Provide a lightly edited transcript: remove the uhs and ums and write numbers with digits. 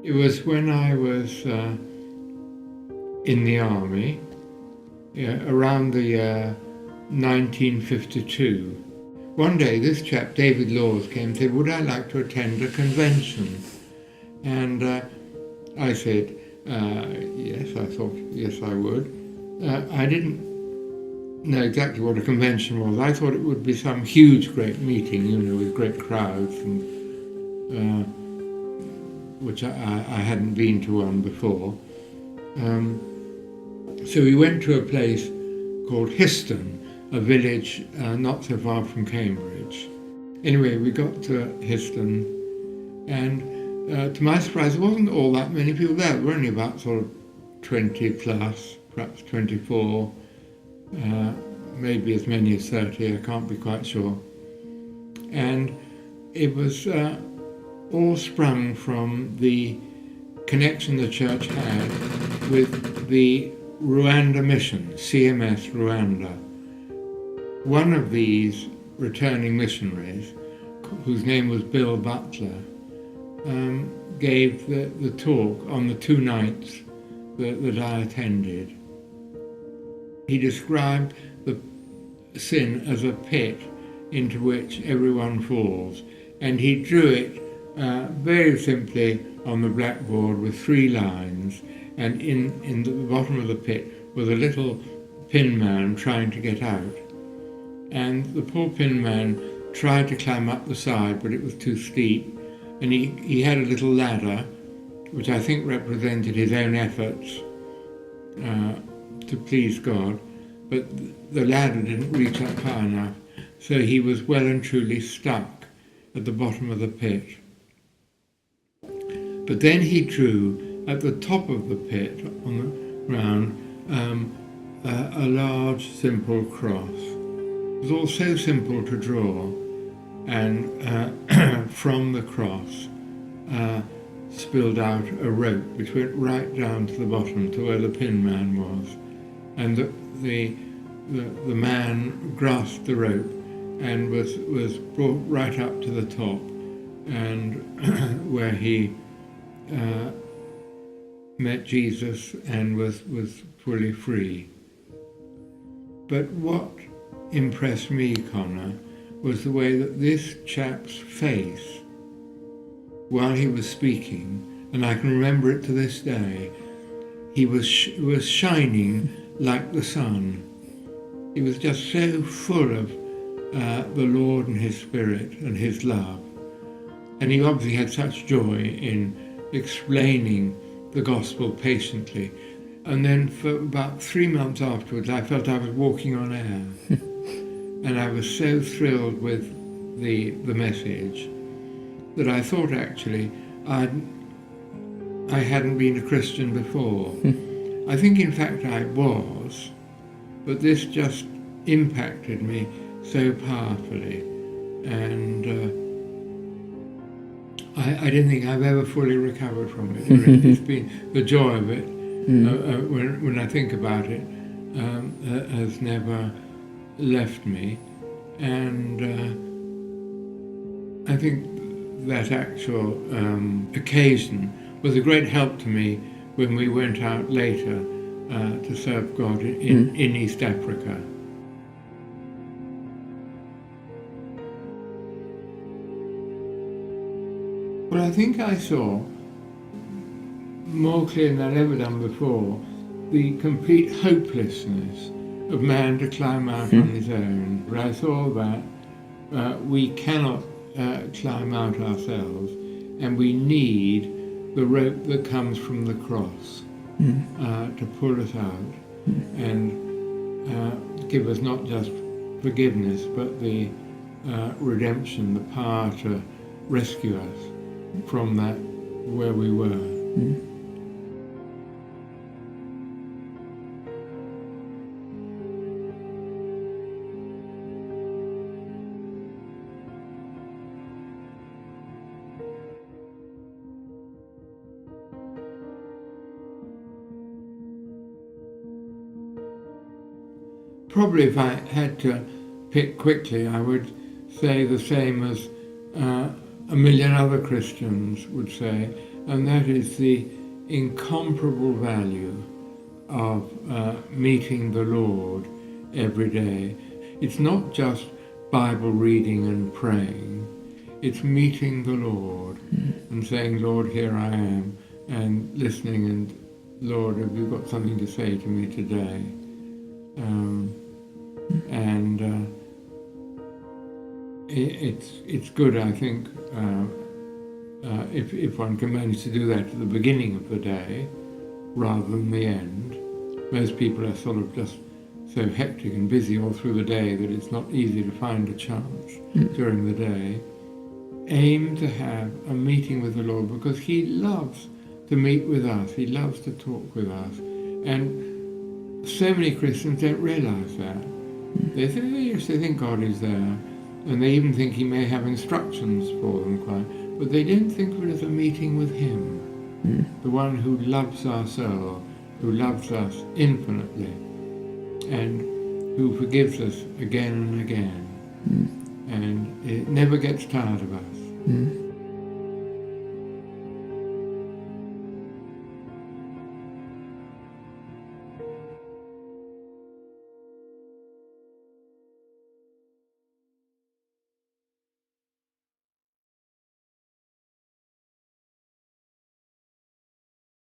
It was when I was in the army, around the year 1952. One day this chap, David Laws, came and said, would I like to attend a convention? And I said, yes, I thought, yes, I would. I didn't know exactly what a convention was. I thought it would be some huge, great meeting, with great crowds, and which I hadn't been to one before. So we went to a place called Histon, a village not so far from Cambridge. Anyway, we got to Histon, and to my surprise, there wasn't all that many people there. There were only about sort of 20 plus, perhaps 24, maybe as many as 30, I can't be quite sure. And it was all sprung from the connection the church had with the Rwanda mission, CMS Rwanda. One of these returning missionaries, whose name was Bill Butler, gave the talk on the 2 nights that I attended. He described the sin as a pit into which everyone falls, and he drew it very simply on the blackboard with 3 lines, and in the bottom of the pit was a little pin man trying to get out. And the poor pin man tried to climb up the side, but it was too steep, and he had a little ladder, which I think represented his own efforts to please God, but the ladder didn't reach up high enough, so he was well and truly stuck at the bottom of the pit. But then he drew at the top of the pit on the ground a large, simple cross. It was all so simple to draw, and from the cross spilled out a rope which went right down to the bottom to where the pin man was, and the man grasped the rope and was brought right up to the top, and where he met Jesus and was fully free. But what impressed me, Connor, was the way that this chap's face, while he was speaking, and I can remember it to this day, he was shining like the sun. He was just so full of the Lord and His Spirit and His love. And he obviously had such joy in explaining the gospel patiently. And then for about 3 months afterwards, I felt I was walking on air. And I was so thrilled with the message that I thought actually I hadn't been a Christian before. I think in fact I was, but this just impacted me so powerfully. And I don't think I've ever fully recovered from it. It's been the joy of it, when I think about it, has never left me. And I think that actual occasion was a great help to me when we went out later to serve God in East Africa. Well, I think I saw, more clearly than I'd ever done before, the complete hopelessness of man to climb out on his own. But I saw that we cannot climb out ourselves, and we need the rope that comes from the cross to pull us out and give us not just forgiveness, but the redemption, the power to rescue us from that where we were. Probably if I had to pick quickly, I would say the same as a million other Christians would say, and that is the incomparable value of meeting the Lord every day. It's not just Bible reading and praying, it's meeting the Lord and saying, Lord, here I am, and listening, and Lord, have you got something to say to me today? It's good, I think, if one can manage to do that at the beginning of the day rather than the end. Most people are sort of just so hectic and busy all through the day that it's not easy to find a chance during the day. Aim to have a meeting with the Lord, because He loves to meet with us. He loves to talk with us. And so many Christians don't realise that. They think God is there, and they even think He may have instructions for them, but they don't think of it as a meeting with Him, the one who loves our soul, who loves us infinitely, and who forgives us again and again, and it never gets tired of us.